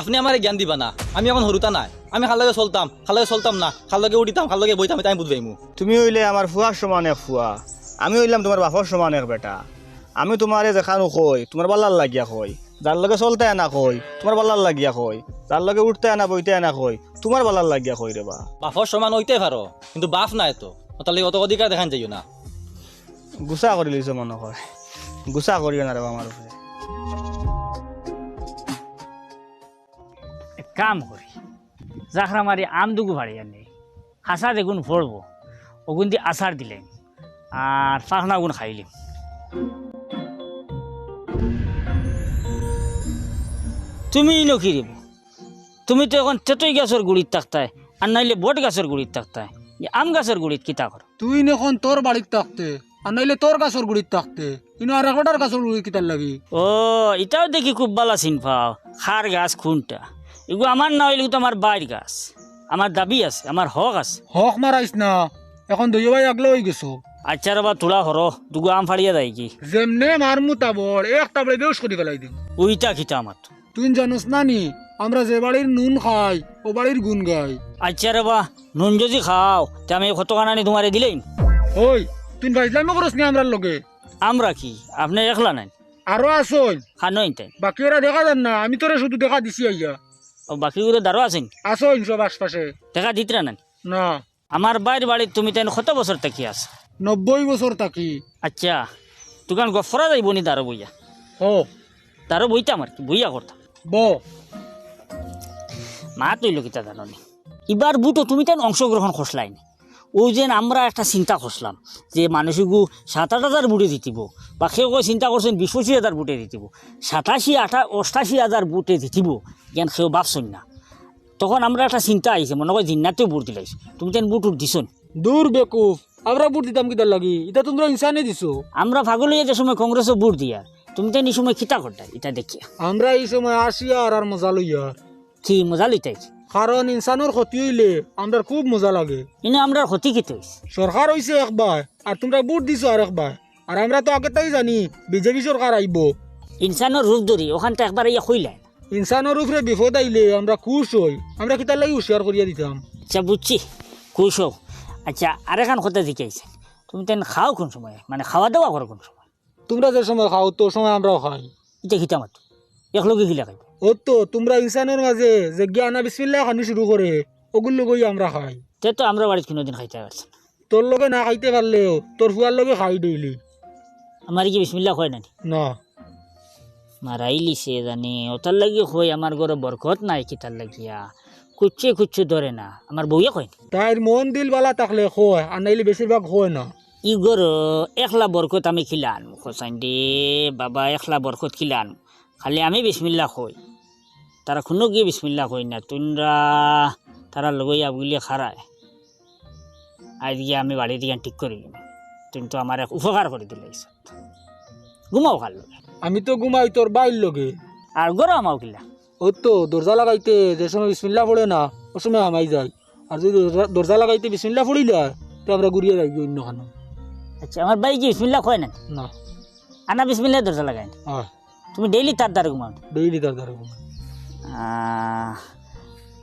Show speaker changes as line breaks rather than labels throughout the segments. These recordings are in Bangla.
আপনি আমার জ্ঞান দিবা না, আমি এখন হরুতা নাই। আমি খালকে চলতাম না, খালকে উঠিতাম, খালকে বইতাম, তাই বুঝবাইমু।
তুমি হইলে আমার ফুয়ার সমান এক ফুয়া, আমি হইলাম তোমার বাপর সমান এক বেটা। আমি তোমারে যেখানো কই তোমার বাল্লার লাগিয়া কই, যার লগে চলতে আনা কই তোমার বাল্লার লাগিয়া কই, যার লগে উঠতে আনা বইতে আনা কই তোমার বাল্লার লাগিয়া কই রে বা।
বাপর সমান হইতে পারো, কিন্তু বাপ নাই তো, তার লাগে অত অধিকার দেখান যাইও না।
গুছা করে লিছ মনে হয়, গুছা করিও না রে বা আমার উপরে।
এক কাম করি, জাখরা মারি আম দুগু ভাড়ি আনি হাসা দেখুন ভরবো, ওগুন দিয়ে আচার দিলেন আর পাখনা গুণ খাইলেন। তুমি নকি দিব, তুমি তো এখন তেতই গাছের গুড়িত থাকতায়, আর নাইলে বট গাছের গুড়িত থাকতায়, আম গাছের গুড়িত কিতা কর?
তুই এখন তোর বাড়িতে থাকতে আর নাইলে তোর গাছের গুড়িত থাকতে, কিন্তু আর একটার গাছের গুড়ি কিতার লাগি।
ও এটাও দেখি খুব ভালো চিন পাও, খার গাছ খুনটা এগুলো আমার না হইলে তো আমার বাইর গাছ, আমার দাবি আছে, আমার হক আছে।
হক মারাইস না, এখন দুই ভাই আগলে হয়ে গেছো।
আচ্ছা রবা তোলা হর দুগু আম ফাড়িয়া দেয় কি?
যেমনে মারমু তাবর এক তাবড়ে বেউস করে ফেলাই দিম।
ওইটা খিতা আমার তো।
তুই জানোস না নি আমরা যে বাড়ির নুন খাই ও বাড়ির গুণ গাই।
আচ্ছা রবা নুন যদি খাও তে আমি কত কানানি তোমারে দিলেন?
ওই তুই ভাইজলামও করস নি আমরার লগে?
আমরা কি আপনি একলা নাই,
আরো আসন
খানোই তাই?
বাকি ওরা দেখা যান না, আমি তোরা শুধু দেখা দিছি আইয়া।
ও বাকিগুলো দারো আছেন,
আসন সব আশপাশে।
দেখা দিতরা নাই?
না,
আমার বাইর বাড়ির তুমি তাই কত বছর থাকি আস?
90 বছর থাকি।
আচ্ছা তুকান গফরা যাইব নি দারো বইয়া?
ও
দারো বইতাম আর কি, বইয়া করতাম।
ব
মা তৈল কিতা জানো নি, এবার বুটো তুমি তাই অংশগ্রহণ খসলাই নি। ওই যে আমরা একটা চিন্তা করছিলাম যে মানুষগু 7-8 হাজার বুটে দিতিব, বা কেউ কেউ চিন্তা করছেন 20-25 হাজার বুটে দিতিব, 87-88 হাজার বুটে দিতিব, জ্ঞান কেউ ভাবছেন না। তখন আমরা একটা চিন্তা আইছে, মনে হয় জিন্নাতেও বুট দিলাইছ, তুমি তেন বুট দিছন।
দূর বেকুফ, আমরা বুট দিতাম কিতার লাগি, এটা তোমরা ইনসানে দিছো।
আমরা পাগল হইয়া যে সময় কংগ্রেসও বুট দিয়ার, তুমি তেন এই সময় খিতা করতাই এটা দেখিয়া।
আমরা এই সময় আসিয়া আর মজা লইয়ার,
কি মজা লইতাই?
কারণ ইনসানের ক্ষতি হইলে আমরা খুব মজা লাগে।
এনে আমরা ক্ষতি খেতে হয়েছে।
সরকার হইছে একবার আর তোমরা বুট দিছো আর একবার, আর আমরা তো আগে তাই জানি বিজেপি সরকার আইব।
ইনসানের রূপ ধরি ওখানটা একবার ইয়া হইলেন।
ইনসানের উপরে বিপদ আইলে আমরা খুশ হই, আমরা কিতার লাগি হুশিয়ার করিয়া দিতাম।
আচ্ছা বুঝছি, খুশ হও। আচ্ছা আরেকখান কথা জিজ্ঞাসা, তুমি তেন খাও কোন সময়, মানে খাওয়া দাওয়া করো কোন সময়?
তোমরা যে সময় খাও তো সময় আমরাও খাই।
এটা খিতা মাত্র একলগে খিলা খাই।
ও তো তোমরা ইনসানের মাঝে যে জ্ঞানা বিসমিল্লাহ খানি শুরু করে ওগুলো লগই আমরা খাই।
তে তো আমরা বাড়িতে কোনোদিন খাইতে পারছি না।
তোর লগে না খাইতে পারলেও তোর ফুয়ার লগে খাই ডেইলি।
আমার কি বিসমিল্লা হয় না?
না
মারাইলি সে জানি ওটার লাগি হয়, আমার ঘরে বরকত নাই কিতার লাগিয়া, কুচ্ছে ধরে না, আমার বউয়ে কয় না।
তাইর মন দিল বালা থাকলে হয়, আর নাইলে বেশিরভাগ হয় না।
ই ঘর একলা বরকত আমি খিলান খোসাইন দে বাবা, একলা বরকত খিলান, খালি আমি বিসমিল্লা কই, তারা কোনো গিয়ে বিসমিল্লা কই না। তোমরা তারা লগইয়া বুঝলে খারায় আজকে আমি বাড়ি দিয়ে ঠিক করে দিলাম, তুমি তো আমার এক উপকার করে দিলে। ঘুমাও খাল লগে,
আমি তো ঘুমাই তোর বাইর লগে।
আর গরম আমাও কিলা।
ও তো দরজা লাগাইতে যে সময় বিসমিল্লাহ পড়ে না ও সময় আমাই যায়, আর যদি দরজা লাগাইতে বিসমিল্লাহ পড়িলে তো আমরা ঘুরিয়ে যাই অন্য খানো।
আচ্ছা আমার বাড়ি কি বিসমিল্লা কয় না?
না
আনা বিসমিল্লা দরজা লাগাই।
হ্যাঁ
তুমি ডেইলি তার দ্বারা ঘুমাও?
ডেইলি তার দ্বারা ঘুমাই।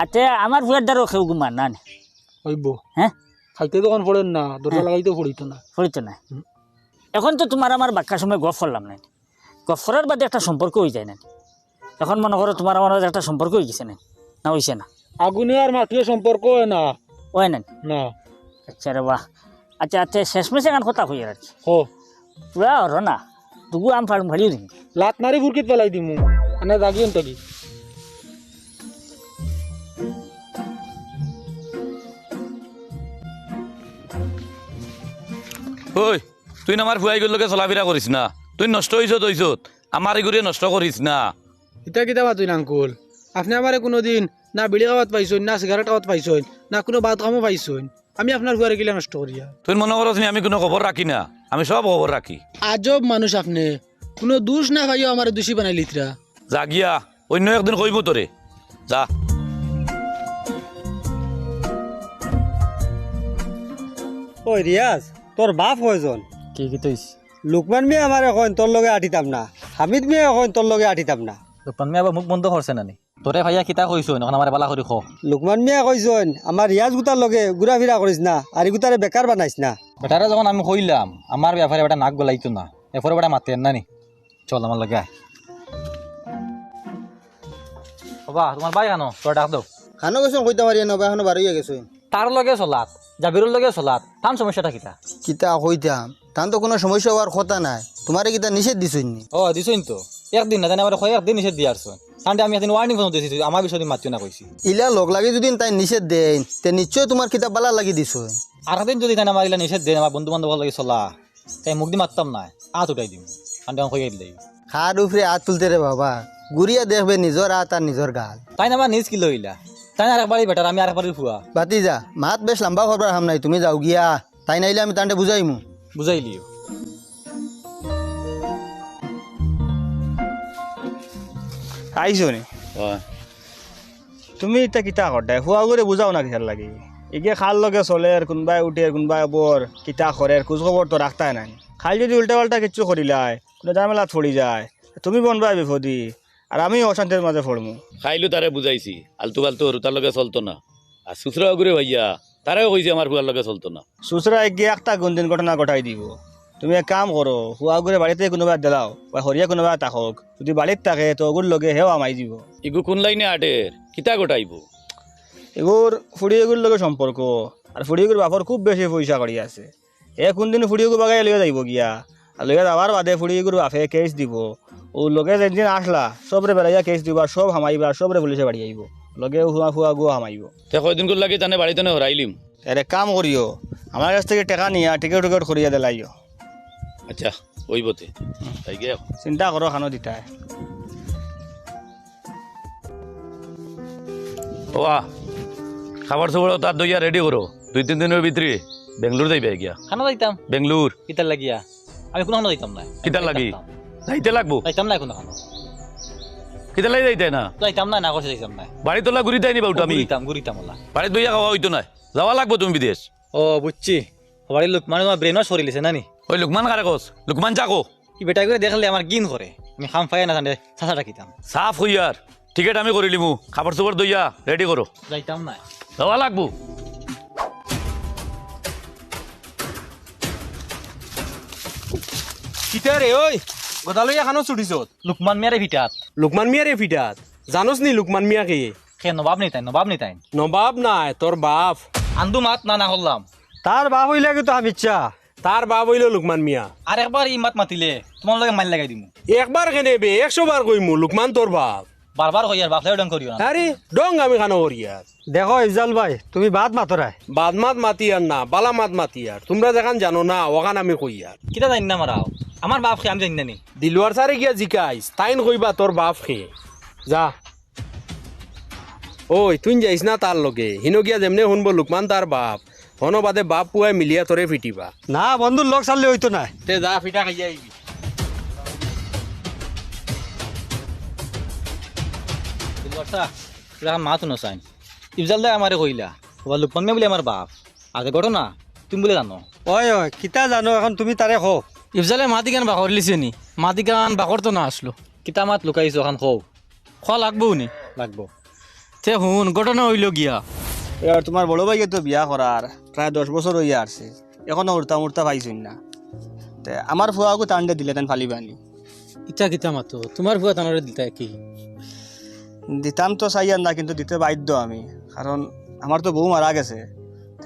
আচ্ছা আমার ভুয়ার দ্বারাও কেউ ঘুমান না?
হইব
হ্যাঁ
খাইতে তখন পড়েন না, দরজা লাগাইতে পড়িত না।
পড়িত না। এখন তো তোমার আমার বাক্যার সময় গফ করলাম না, গফ করার বাদে একটা সম্পর্ক হয়ে যায় না। এখন মনে করো তোমার আমার একটা সম্পর্ক হয়ে গেছে না, না হয়েছে না?
আগুনে আর মাটির সম্পর্ক হয় না।
হয় না?
না
আচ্ছা রে বাহ। আচ্ছা আচ্ছা শেষমেশ এখন কথা হয়ে আর কি
হো
পুরা হর না, দুগু আম ফাড়িও দিন।
লাত মারি ফুরকিত পেলাই দিমু, এনে দাগিয়েন থাকি।
ওই তুই আমার ফুয়াই গুলোকে চলাফেরা করিস না, তুই নষ্ট হইছ আমার এগুলো নষ্ট করিস না।
ইটা কিতা মাতুন আঙ্কুল, আপনি আমারে কোনোদিন না বিড়ি খাওয়াত পাইছেন, না সিগারেট খাওয়াত পাইছেন, না কোনো বাদ কামও পাইছেন, আমি আপনার ফুয়ারে গিলা নষ্ট করিয়া?
তুই মনে করস নি আমি কোনো খবর রাখি না? আমি সব খবর রাখি।
আজব মানুষ আপনি, কোনো দোষ না ভাইও আমার দোষী বানাই লিতরা।
যা গিয়া অন্য একদিন কইব তোরে, যা।
ওই রিয়াজ, তোর বাপ কয়জন?
কি কি তৈস?
লুকমান মিয়া আমার এখন তোর লগে আটিতাম না, হামিদ মিয়া এখন তোর লগে আটিতাম না।
দোকান মে আবার মুখ বন্ধ করছে না নি? তোরে ভাইয়া কিতা কইছো এখন আমার বালা করি খো
লুকমান মিয়া কইছন আমার রিয়াজ গুতার লগে ঘুরা ফিরা করিস না আর গুতারে বেকার বানাইস না।
বেটারে যখন আমি কইলাম আমার ব্যাপারে বেটা নাক গলাইতো না এরপরে বেটা মাতেন না নি চল আমার লগে আয় বাবা তোমার ভাই কেন তোর ডাক দাও
খানো গেছন কইতে পারি না এখনো বাড়িয়ে গেছন
তার লগে চলাত জাবিরুর লগে চলাত তাম সমস্যাটা কিতা
কিতা কইতাম তান তো কোনো সমস্যা হওয়ার কথা নাই তোমারে কিতা নিষেধ দিছই নি
ও দিছইন তো একদিন না জানি আমার কয় একদিন নিষেধ দিয়ে আসছো কারণ আমি একদিন ওয়ার্নিং ফোন দিয়েছি আমার বিষয়ে মাতিও না কইছি
ইলা লগ লাগি যদি তাই নিষেধ দেন তে নিশ্চয় তোমার কিতা বালা লাগি দিছই।
আর একদিন যদি তাই আমার ইলা নিষেধ দেন আমার বন্ধু বান্ধব লাগে চলা তাই মুখ দি মারতাম না হাত উঠাই দিম কারণ আমি কইয়া দিলে
খার উপরে হাত তুলতে রে বাবা গুড়িয়া দেখবে নিজর হাত আর নিজর গাল।
তাই না আমার নিজ কি লইলা তাই না আরেকবারই বেটার আমি আরেকবারই ফুয়া
বাতি যা মাত বেশ লম্বা খবর হাম নাই তুমি যাও গিয়া তাই নাইলে আমি তান্টে বুঝাইমু।
বুঝাইলিও
আইছো নি তুমি এটা কিতা করতে হুয়া করে বুঝাও না কিসার লাগে এগিয়ে খাল লগে চলে কোনবাই উঠে কোনবাই বর কিতা করে খোঁজ খবর তো রাখতাই নাই খাল যদি উল্টা পাল্টা কিচ্ছু করিলাই কোনো ঝামেলা পড়ি যায় তুমি বনবাই বিপদি আর আমি অশান্তির মাঝে পড়মু।
খাইলো তারে বুঝাইছি আলতু ফালতু হরু তার লগে চলতো না আর সুসরা ঘুরে ভাইয়া তারাও কইছে আমার ফুয়ার লগে চলতো না।
সুসরা এগিয়ে একটা গুনদিন ঘটনা ঘটাই দিব তুমি এক কাম করো হুয়া করে বাড়িতে কোনোবা দিলাও বা হরিয়া কোনোবা থাকক যদি বাড়িত থাকে তো ওগুর লগে হেও আমাই দিব।
ইগু কোন লাইনে আটের কিতা গোটাইব
এগুর ফুড়িয়েগুর লগে সম্পর্ক আর ফুড়িয়েগুর বাপর খুব বেশি পয়সা করি আছে এ কোনদিন ফুড়িয়েগু বাগাই লইয়া যাইব গিয়া আর লইয়া যাওয়ার বাদে ফুড়িয়েগুর বাপে কেস দিব ও লগে যেদিন আসলা সবরে বেড়াইয়া কেস দিবা সব হামাইবা সবরে পুলিশে বাড়ি আইব লগে হুয়া ফুয়া গুয়া হামাইব।
তে কয়দিন করে লাগে তানে বাড়িতে হরাইলিম।
এর এক কাম করিও আমার কাছ থেকে টাকা নিয়া টিকেট টিকেট করিয়া দিলাইও।
আচ্ছা ওইবতে তাই গে
চিন্তা করো খানো দিতাই
ওয়া খাবার সবার তার দইয়া রেডি করো 2-3 দিনের ভিতরে বেঙ্গলোর যাইবে গিয়া
খানা যাইতাম
বেঙ্গলোর
কিতার লাগিয়া আমি কোনো খানা যাইতাম না
কিতার লাগি যাইতে লাগবো
যাইতাম না কোনো খানা
কিতার লাগি যাইতে না
যাইতাম না না করছে যাইতাম না
বাড়ি তোলা ঘুরি তাই নি বাউটা আমি
ঘুরিতাম ওলা
বাড়িত বইয়া খাওয়া হইতো না যাওয়া লাগবো তুমি বিদেশ।
ও বুঝছি বাড়ির লোক মানে তোমার ব্রেন ওয়াশ করিলিছে না নি
ওই লুকমান কারে কস লুকমান চাকো
কি বেটা করে দেখলে আমার গিন করে আমি খাম পাই না জানে চাষা রাখিতাম
সাফ হইয়ার টিকেট আমি করে লিমু খাবার সবার দইয়া রেডি করো
যাইতাম না
যাওয়া লাগবো।
কিতা রে ওই গদালই এখানো ছুটিছ
লুকমান মিয়ারে ভিটাত
লুকমান মিয়া রে ফিটাত জানোস নি লুকমান মিয়া কে
খে নবাব নেই তাই
নবাব নাই তোর বাপ
আন্দু মাত না না করলাম
তার বাপ হইলে কিন্তু হামিচ্ছা
তার বাপ হইল লুকমান মিয়া
আর একবার ই মাত মাতিলে তোমার লগে মাইল লাগাই দিমু
একবার কেনে বে 100 বার কইমু লুকমান তোর বাপ
বারবার কই আর বাপলাই ডং করিও না
আরে ডং আমি খানো করিয়ার
দেখো ইফজাল ভাই তুমি বাদ মাতরাই
বাদমাত মাতি আর না বালা মাত মাতি আর তোমরা যেখান জানো না ওখান আমি কই আর
কিতা জানি না মারাও আমার বাপ খে আমি জানি না নি
দিলওয়ার সারে গিয়া জিকাইস তাইন কইবা তোর বাপ খে যা ওই তুই যাইস না তার লগে হিনো গিয়া যেমনে শুনবো লুকমান তার বাপ হনো বাদে বাপ পুয়াই মিলিয়া তোরে ফিটিবা
না বন্ধুর লোক চাললে হইতো না।
তে যা ফিটা খাইয়া আইবি
মা তো নসাইন ইফজাল দা আমারে কইলা ওবা লুকমান মিয়া বলে আমার বাপ আগে ঘটনা তুমি বলে জানো
ওই ওই কিতা জানো এখন তুমি তারে খো
ইফজালে মাটি গান বাকর লিছে নি মাটি গান বাকর তো না আসলো
কিতা মাত লুকাইছো এখন খৌ
খোৱা লাগবো নি
লাগবো
তে শুন ঘটনা হইল গিয়া
এবার তোমার বড় ভাইকে তো বিয়া করার প্রায় 10 বছর হইয়া আসছে এখনো উড়তা পাইছই না তে আমার ফুয়াকে টান্ডে দিলে তেন ফালিবানি
ইটা কিতা মাতো তোমার ভুয়া তানরে দিতা কি
দিতাম তো চাইয়ার না কিন্তু দিতে বাধ্য আমি কারণ আমার তো বউ মারা গেছে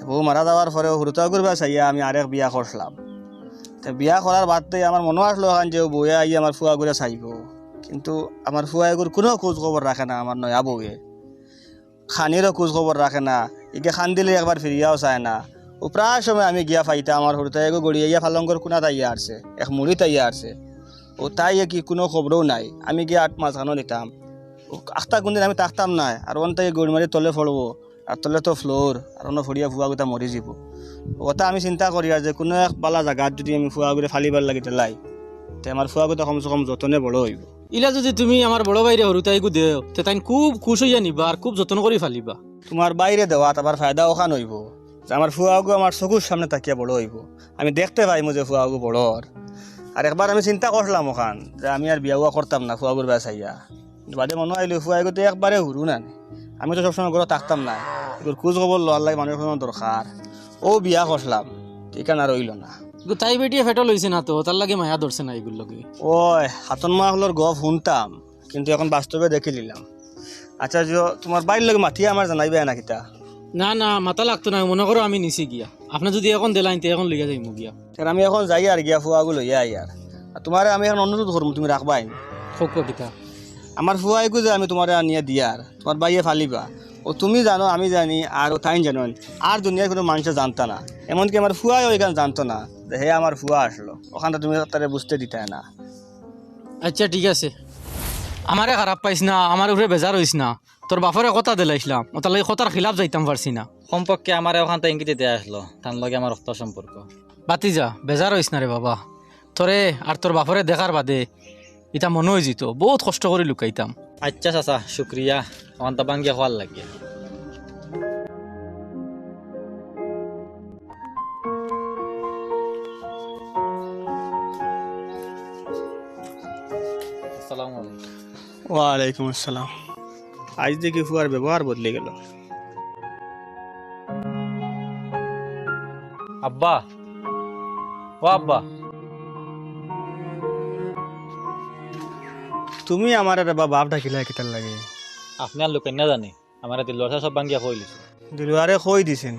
বউ মারা যাওয়ার পরে হুরুতা করবা চাইয়া আমি আরেক বিয়া করলাম তো বিয়া করার বাদতে আমার মনে আসলো এখন যে বউয়ে আই আমার ফুয়া করে চাইব কিন্তু আমার ফুয়া এগুর কোনো খোঁজ খবর রাখে না আমার নয়া বউয়ে খানিরও খোঁজ খবর রাখে না একে খান দিলে একবার ফিরিয়াও চায় না ও প্রায় সময় আমি গিয়া ফাইতা আমার হুরুতা এগো গড়িয়া ফালঙ্গর কোনা তাইয়া আসছে এক মুড়ি তাইয়া আসছে ও তাই কি কোনো খবরও নাই আমি গিয়ে 8 মাস খানো দিতাম আখটা কোনদিন আমি থাকতাম না আর ওন থেকে গড়ি মারি তলে ফলবো আর তলে তো ফ্লোর আর অন্য ফড়িয়া ফুয়া গোটা মরি যাব ওটা আমি চিন্তা করি আর যে কোনো এক বালা জায়গাত যদি আমি ফুয়া করে ফালিবার লাগি তেলাই তে আমার ফুয়া গোটা কমসে কম যতনে বড় হইব।
ইলা যদি তুমি আমার বড় ভাইরে হরুতাইগু দেও তে তাইন খুব খুশ হইয়া নিবা আর খুব যত্ন করে ফালিবা
তোমার বাইরে দেওয়া আবার ফায়দা ওখান হইব যে আমার ফুয়াগু আমার চকুর সামনে তাকিয়া বড় হইব আমি দেখতে পাইমু যে ফুয়াগু বড় আর একবার আমি চিন্তা করলাম ওখান যে আমি আর বিয়া করতাম না ফুয়াগুর বেসাইয়া বাদে মনে আইলো ফুয়াই গতে একবারে হুরু না আমি তো সবসময় ঘরে থাকতাম না তোর খোঁজ খবর লওয়ার লাগে মানুষের কোনো দরকার ও বিয়া করলাম ঠিকানা রইল না
তাই বেটিয়ে ফেটো লইছে না তো তার লাগে মায়া ধরছে না এগুলো লগে
ওই হাতন মাহলোর গপ শুনতাম কিন্তু এখন বাস্তবে দেখে নিলাম আচ্ছা তোমার বাড়ির লগে মাতিয়ে আমার জানাইবে না কিতা
না না মাথা লাগতো না মনে করো আমি নিছি গিয়া আপনি যদি এখন দিলাইন তে এখন লইয়া যাইমু গিয়া
স্যার আমি এখন যাই আর গিয়া ফুয়াগুলো লইয়া আই আর তোমার আমি এখন অনুরোধ করবো তুমি রাখবাই
হোক কিতা
আমার ফুয়াইকো যে আমি তোমার নিয়ে দিয়ার তোমার বাইয়ে ফালিবা ও তুমি জানো আমি জানি আর ও তাই জানো আর দুনিয়ার কোনো মানুষে জানতো না এমনকি আমার ফুয়াই ওইখানে জানতো না যে হে আমার ফুয়া আসলো ওখানটা তুমি তারে বুঝতে দিতে না
আচ্ছা ঠিক আছে আমারে খারাপ পাইস না আমার উপরে বেজার হইস না তোর বাপরে কথা দিলাইছিলাম ও তার লাগে কথার খিলাফ যাইতাম পারছি না
কমপক্ষে আমার ওখান থেকে ইঙ্গিত দিয়ে আসলো তার লগে আমার রক্ত সম্পর্ক।
বাতি যা বেজার হইস না রে বাবা তোরে আর তোর বাপরে দেখার বাদে এটা মনে হয়ে যেত বহুত কষ্ট করে লুকাইতাম।
আচ্ছা চাচা শুক্রিয়া আমার তো বাঙ্গিয়া খোয়ার লাগে। আসসালামু আলাইকুম।
ওয়ালাইকুম আসসালাম। আজ দেখি ফুয়ার ব্যবহার বদলে গেল।
আব্বা ও আব্বা
তুমি আমার আর বাপ ডাকিলা কিতার লাগে
আপনি আর লোকেন না জানি আমার দিলওয়ার সব বাঙ্গিয়া খই লিছে।
দিলুয়ারে কই দিছেন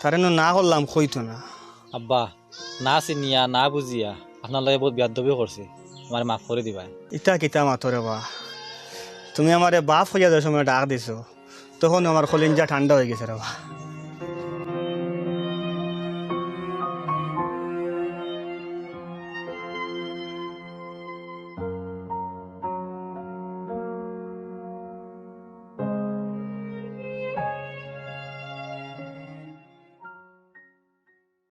তারে না করলাম কইতো না।
আব্বা না চিনিয়া না বুঝিয়া আপনার লগে বহুত বিয়াদবি করছে আমার মাফ করে দিবা।
ইটা কিতা মাতরে বা তুমি আমারে বাপ হইয়া যে সময় ডাক দিছো তখন আমার কলিঞ্জা ঠান্ডা হয়ে গেছে রে বা।